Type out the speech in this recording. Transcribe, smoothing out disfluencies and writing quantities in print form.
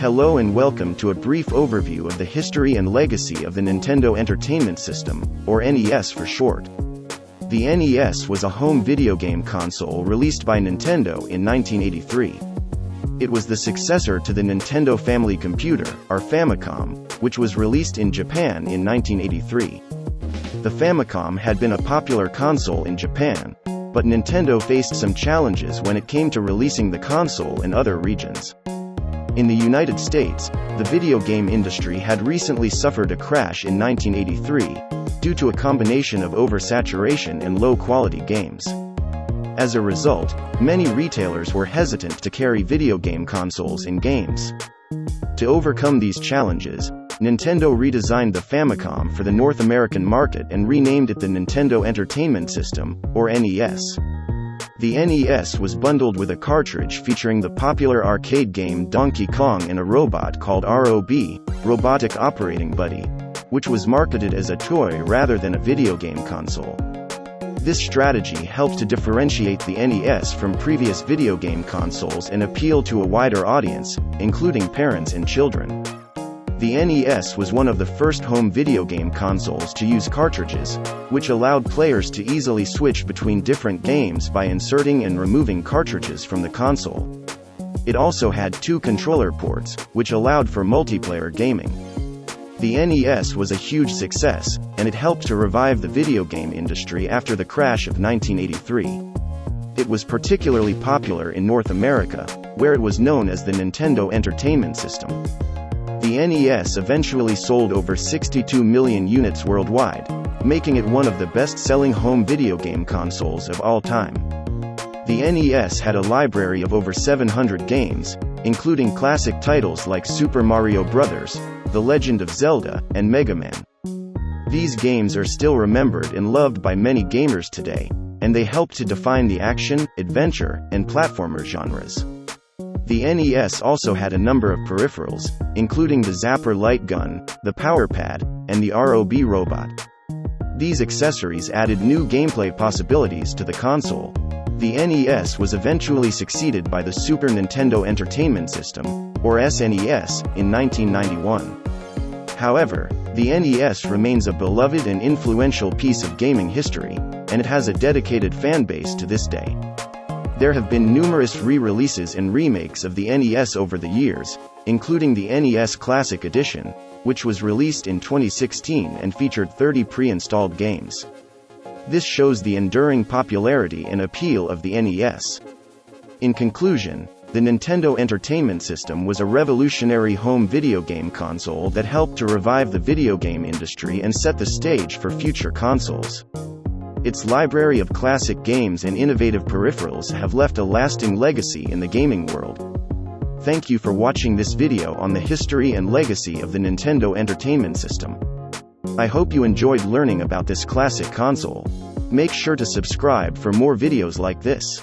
Hello and welcome to a brief overview of the history and legacy of the Nintendo Entertainment System, or NES for short. The NES was a home video game console released by Nintendo in 1983. It was the successor to the Nintendo Family Computer, or Famicom, which was released in Japan in 1983. The Famicom had been a popular console in Japan, but Nintendo faced some challenges when it came to releasing the console in other regions. In the United States, the video game industry had recently suffered a crash in 1983, due to a combination of oversaturation and low-quality games. As a result, many retailers were hesitant to carry video game consoles in games. To overcome these challenges, Nintendo redesigned the Famicom for the North American market and renamed it the Nintendo Entertainment System, or NES. The NES was bundled with a cartridge featuring the popular arcade game Donkey Kong and a robot called ROB, Robotic Operating Buddy, which was marketed as a toy rather than a video game console. This strategy helped to differentiate the NES from previous video game consoles and appeal to a wider audience, including parents and children. The NES was one of the first home video game consoles to use cartridges, which allowed players to easily switch between different games by inserting and removing cartridges from the console. It also had 2 controller ports, which allowed for multiplayer gaming. The NES was a huge success, and it helped to revive the video game industry after the crash of 1983. It was particularly popular in North America, where it was known as the Nintendo Entertainment System. The NES eventually sold over 62 million units worldwide, making it one of the best-selling home video game consoles of all time. The NES had a library of over 700 games, including classic titles like Super Mario Bros., The Legend of Zelda, and Mega Man. These games are still remembered and loved by many gamers today, and they helped to define the action, adventure, and platformer genres. The NES also had a number of peripherals, including the Zapper light gun, the Power Pad, and the ROB robot. These accessories added new gameplay possibilities to the console. The NES was eventually succeeded by the Super Nintendo Entertainment System, or SNES, in 1991. However, the NES remains a beloved and influential piece of gaming history, and it has a dedicated fanbase to this day. There have been numerous re-releases and remakes of the NES over the years, including the NES Classic Edition, which was released in 2016 and featured 30 pre-installed games. This shows the enduring popularity and appeal of the NES. In conclusion, the Nintendo Entertainment System was a revolutionary home video game console that helped to revive the video game industry and set the stage for future consoles. Its library of classic games and innovative peripherals have left a lasting legacy in the gaming world. Thank you for watching this video on the history and legacy of the Nintendo Entertainment System. I hope you enjoyed learning about this classic console. Make sure to subscribe for more videos like this.